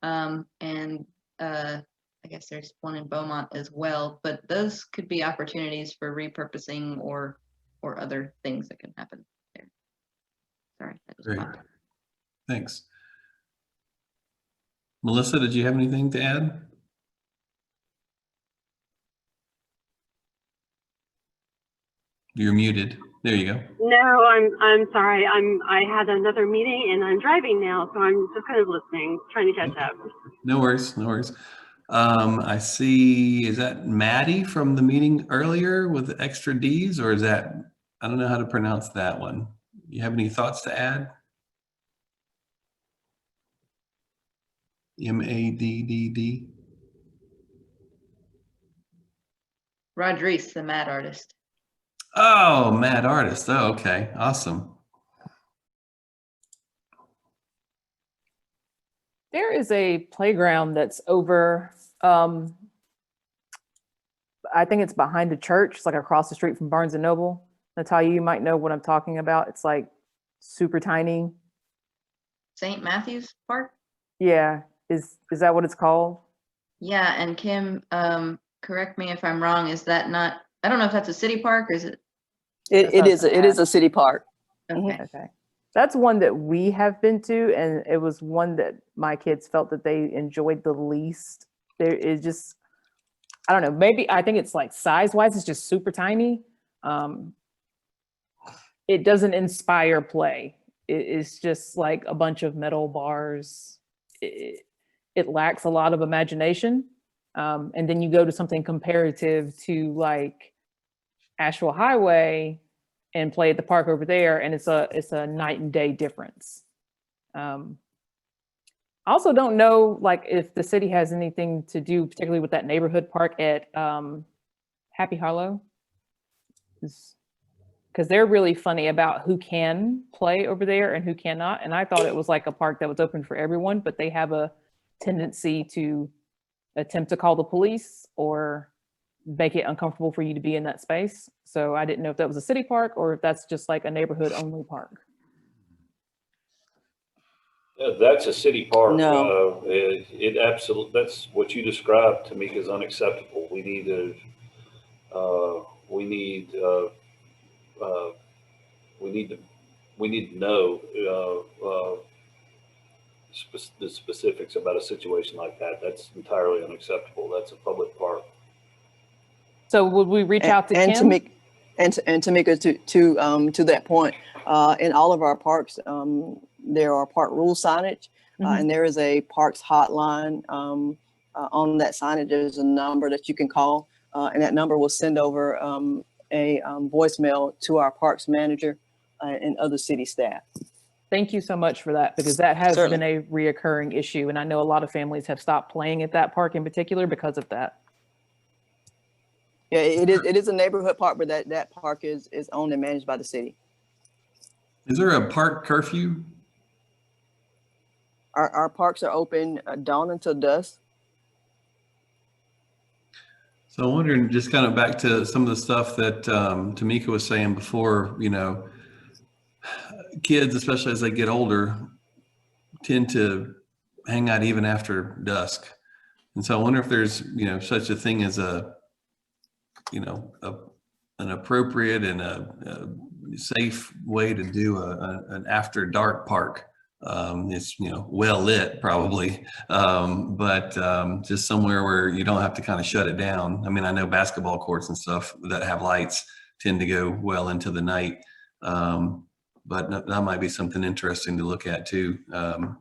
And I guess there's one in Beaumont as well, but those could be opportunities for repurposing or other things that can happen there. Sorry. Great. Thanks. Melissa, did you have anything to add? You're muted. There you go. No, I'm sorry. I had another meeting and I'm driving now, so I'm just kind of listening, trying to catch up. No worries, no worries. I see, is that Maddie from the meeting earlier with the extra D's, or is that, I don't know how to pronounce that one. You have any thoughts to add? M-A-D-D-D. Rodriguez, the mad artist. Oh, mad artist. Oh, okay. Awesome. There is a playground that's over, I think it's behind the church. It's like across the street from Barnes and Noble. Natalia, you might know what I'm talking about. It's like super tiny. St. Matthew's Park? Yeah. Is that what it's called? Yeah, and Kim, correct me if I'm wrong, is that not, I don't know if that's a city park or is it? It is a city park. Okay. Okay. That's one that we have been to, and it was one that my kids felt that they enjoyed the least. There is just, I don't know, maybe I think it's like size-wise, it's just super tiny. It doesn't inspire play. It's just like a bunch of metal bars. It lacks a lot of imagination. And then you go to something comparative to like Asheville Highway and play at the park over there, and it's a night and day difference. I also don't know like if the city has anything to do particularly with that neighborhood park at Happy Hollow, because they're really funny about who can play over there and who cannot. And I thought it was like a park that was open for everyone, but they have a tendency to attempt to call the police or make it uncomfortable for you to be in that space. So I didn't know if that was a city park or if that's just like a neighborhood only park. That's a city park. No. It absolutely, that's what you described to me is unacceptable. We need to we need to know the specifics about a situation like that. That's entirely unacceptable. That's a public park. So would we reach out to and Kim? Tamika, to that point, in all of our parks, there are park rule signage, and there is a parks hotline. On that signage, there's a number that you can call, and that number will send over a voicemail to our parks manager and other city staff. Thank you so much for that, because that has Certainly. been a reoccurring issue. And I know a lot of families have stopped playing at that park in particular because of that. Yeah, it is a neighborhood park, but that park is owned and managed by the city. Is there a park curfew? Our parks are open dawn until dusk. So I'm wondering, just kind of back to some of the stuff that Tamika was saying before, you know, kids, especially as they get older, tend to hang out even after dusk. And so I wonder if there's, you know, such a thing as an appropriate and a safe way to do an after dark park. It's, you know, well lit probably, but just somewhere where you don't have to kind of shut it down. I mean, I know basketball courts and stuff that have lights tend to go well into the night, but that might be something interesting to look at too,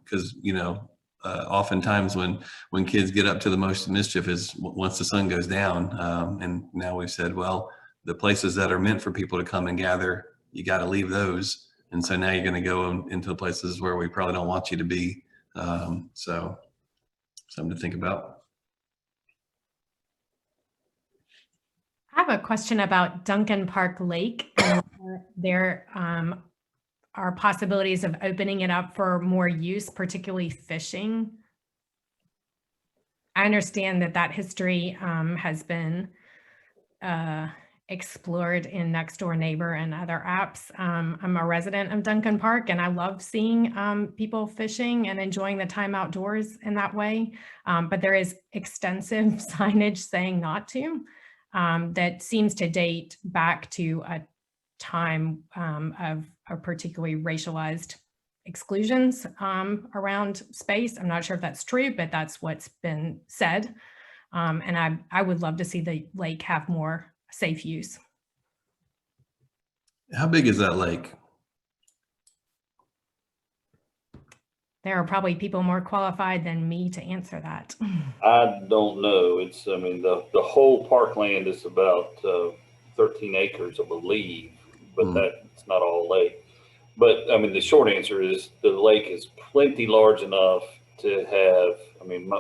because, you know, oftentimes when kids get up to the most mischief is once the sun goes down, and now we've said, well, the places that are meant for people to come and gather, you got to leave those. And so now you're going to go into places where we probably don't want you to be. So something to think about. I have a question about Duncan Park Lake. There are possibilities of opening it up for more use, particularly fishing. I understand that history has been explored in Next Door Neighbor and other apps. I'm a resident of Duncan Park, and I love seeing people fishing and enjoying the time outdoors in that way. But there is extensive signage saying not to, that seems to date back to a time of particularly racialized exclusions around space. I'm not sure if that's true, but that's what's been said. And I would love to see the lake have more safe use. How big is that lake? There are probably people more qualified than me to answer that. I don't know. I mean, the whole parkland is about 13 acres, I believe, but that's not all lake. But I mean, the short answer is the lake is plenty large enough to have, I mean,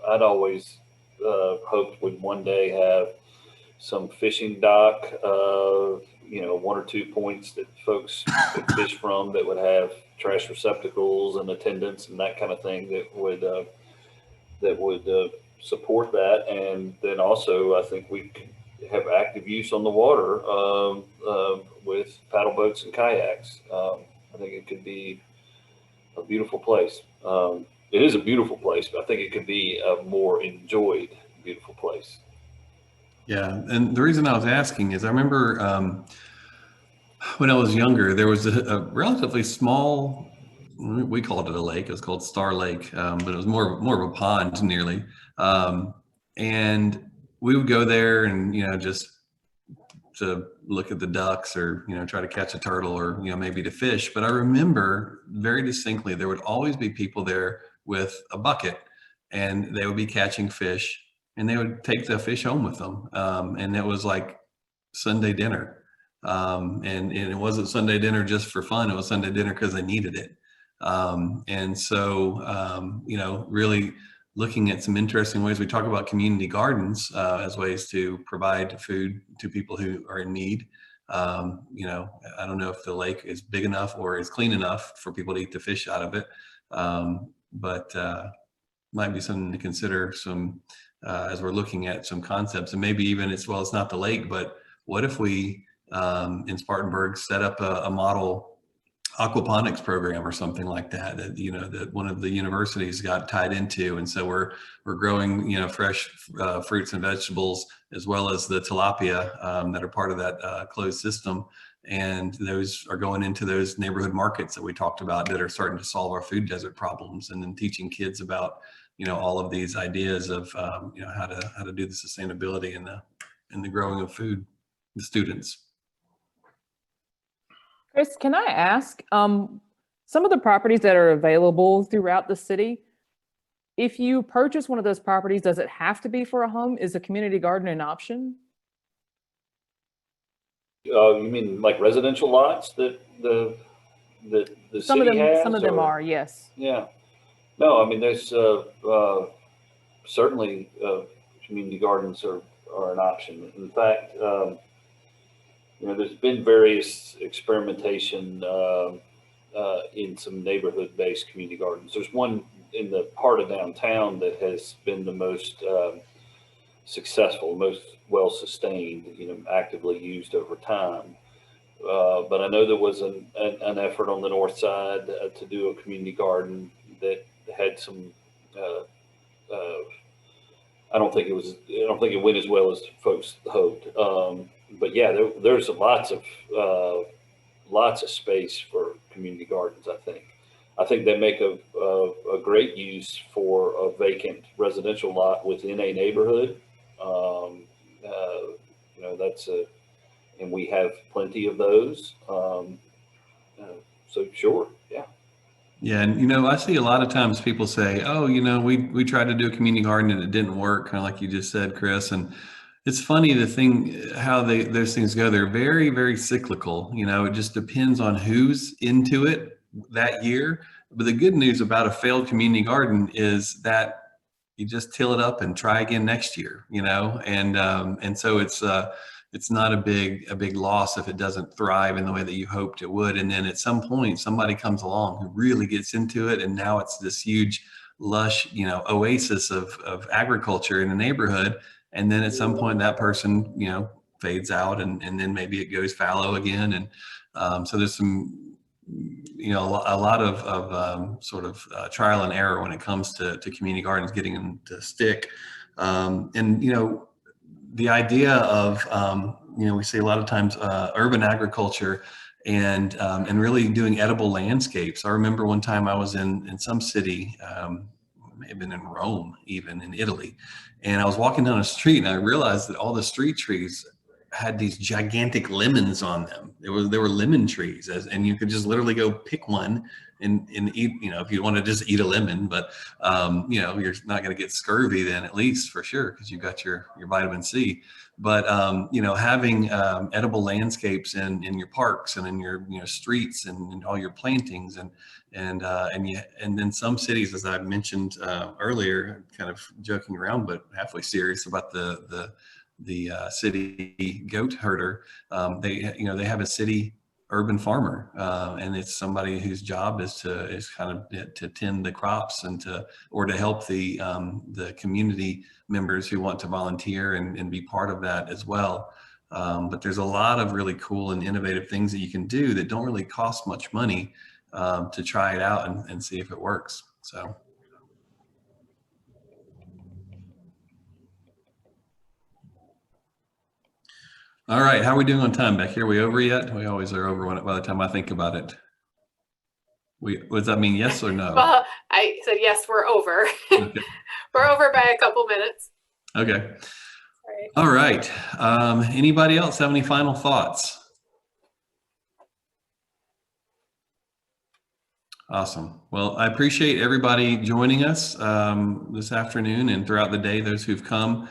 I'd always hoped we'd one day have some fishing dock, you know, 1 or 2 points that folks could fish from that would have trash receptacles and attendants and that kind of thing that would support that. And then also, I think we could have active use on the water with paddle boats and kayaks. I think it could be a beautiful place. It is a beautiful place, but I think it could be a more enjoyed beautiful place. Yeah, and the reason I was asking is I remember when I was younger, there was a relatively small, we called it a lake, it was called Star Lake, but it was more of a pond nearly. And we would go there and, you know, just to look at the ducks or, you know, try to catch a turtle or, you know, maybe to fish. But I remember very distinctly, there would always be people there with a bucket and they would be catching fish and they would take the fish home with them. And it was like Sunday dinner. And it wasn't Sunday dinner just for fun. It was Sunday dinner because they needed it. And so, you know, really looking at some interesting ways. We talk about community gardens as ways to provide food to people who are in need. You know, I don't know if the lake is big enough or is clean enough for people to eat the fish out of it. But might be something to consider some as we're looking at some concepts, and maybe even it's not the lake, but what if we in Spartanburg set up a model aquaponics program or something like that, that one of the universities got tied into. And so we're growing, fresh fruits and vegetables, as well as the tilapia that are part of that closed system. And those are going into those neighborhood markets that we talked about that are starting to solve our food desert problems, and then teaching kids about, all of these ideas of, how to do the sustainability and the growing of food, the students. Chris, can I ask, some of the properties that are available throughout the city, if you purchase one of those properties, does it have to be for a home? Is a community garden an option? You mean like residential lots that the city has? Some of them are, yes. Yeah. No, I mean, there's certainly community gardens are an option. In fact, there's been various experimentation in some neighborhood-based community gardens. There's one in the part of downtown that has been the most successful, most well-sustained, actively used over time. But I know there was an effort on the north side to do a community garden that had some. I don't think it went as well as folks hoped. But yeah, there's lots of space for community gardens. I think they make a great use for a vacant residential lot within a neighborhood. And we have plenty of those. So sure, yeah. Yeah, and I see a lot of times people say, "Oh, we tried to do a community garden and it didn't work," kind of like you just said, Chris. And it's funny how those things go. They're very, very cyclical. It just depends on who's into it that year. But the good news about a failed community garden is that you just till it up and try again next year. And so it's not a big loss if it doesn't thrive in the way that you hoped it would. And then at some point, somebody comes along who really gets into it, and now it's this huge, lush, oasis of agriculture in the neighborhood. And then at some point, that person, fades out, and then maybe it goes fallow again. And so there's some, a lot of sort of trial and error when it comes to community gardens getting them to stick. The idea of, we see a lot of times urban agriculture and really doing edible landscapes. I remember one time I was in some city, may have been in Rome, even in Italy, and I was walking down a street and I realized that all the street trees had these gigantic lemons on them. There were lemon trees, and you could just literally go pick one and eat, if you want to just eat a lemon, but you're not going to get scurvy then, at least for sure, because you've got your vitamin C. But having edible landscapes in your parks and in your streets and all your plantings and then some cities, as I mentioned earlier, kind of joking around but halfway serious about the city goat herder. They have a city urban farmer, and it's somebody whose job is to tend the crops and to help the community members who want to volunteer and be part of that as well. But there's a lot of really cool and innovative things that you can do that don't really cost much money to try it out and see if it works. So. All right, how are we doing on time back here? Are we over yet? We always are over by the time I think about it. What does that mean, yes or no? Well, I said yes, we're over. Okay. We're over by a couple minutes. Okay. All right. Anybody else have any final thoughts? Awesome. Well, I appreciate everybody joining us this afternoon and throughout the day, those who've come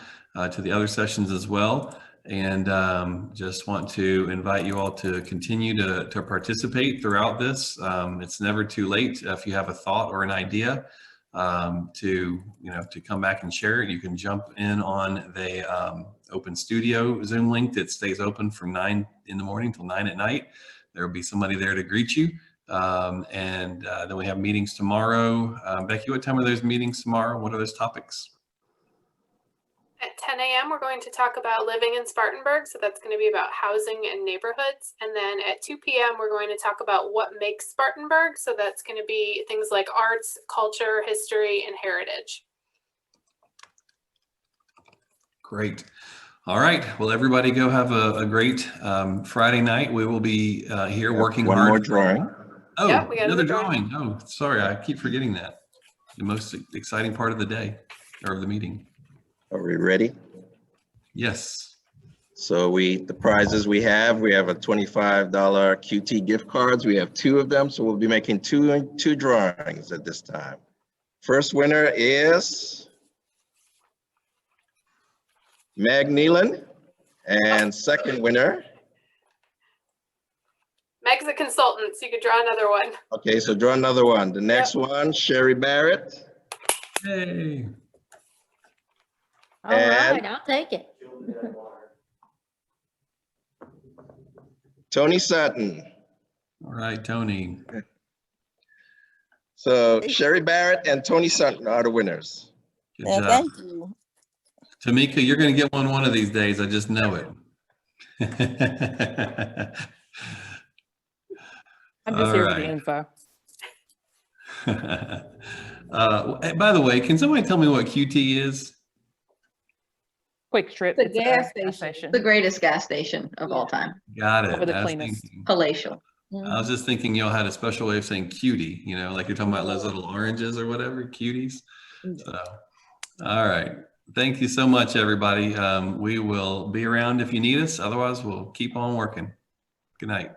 to the other sessions as well. And just want to invite you all to continue to participate throughout this. It's never too late if you have a thought or an idea to come back and share it. You can jump in on the Open Studio Zoom link that stays open from 9 in the morning till 9 at night. There will be somebody there to greet you. Then we have meetings tomorrow. Becky, what time are those meetings tomorrow? What are those topics? At 10 a.m., we're going to talk about living in Spartanburg. So that's going to be about housing and neighborhoods. And then at 2 p.m., we're going to talk about what makes Spartanburg. So that's going to be things like arts, culture, history, and heritage. Great. All right. Well, everybody go have a great Friday night. We will be here working One hard. more drawing. Oh, Yep, we got another another drawing. Oh, sorry. I keep forgetting that. The most exciting part of the day or of the meeting. Are we ready? Yes. So the prizes we have a $25 QT gift cards. We have 2 of them. So we'll be making two drawings at this time. First winner is Meg Nealon, and second winner. Meg's a consultant, so you could draw another one. Okay, so draw another one. The next one, Sherry Barrett. Hey. All right, I'll take it. Tony Sutton. All right, Tony. So Sherry Barrett and Tony Sutton are the winners. Good job. Thank you. Tamika, you're going to get one of these days. I just know it. I'm just here for the info. By the way, can somebody tell me what QT is? Quick Trip. The It's a gas station. The greatest gas station of all time. Got it. Over the I was cleanest. thinking- Palatial. I was just thinking y'all had a special way of saying cutie, you know, like you're talking about those little oranges or whatever, cuties. So, all right. Thank you so much, everybody. We will be around if you need us. Otherwise, we'll keep on working. Good night.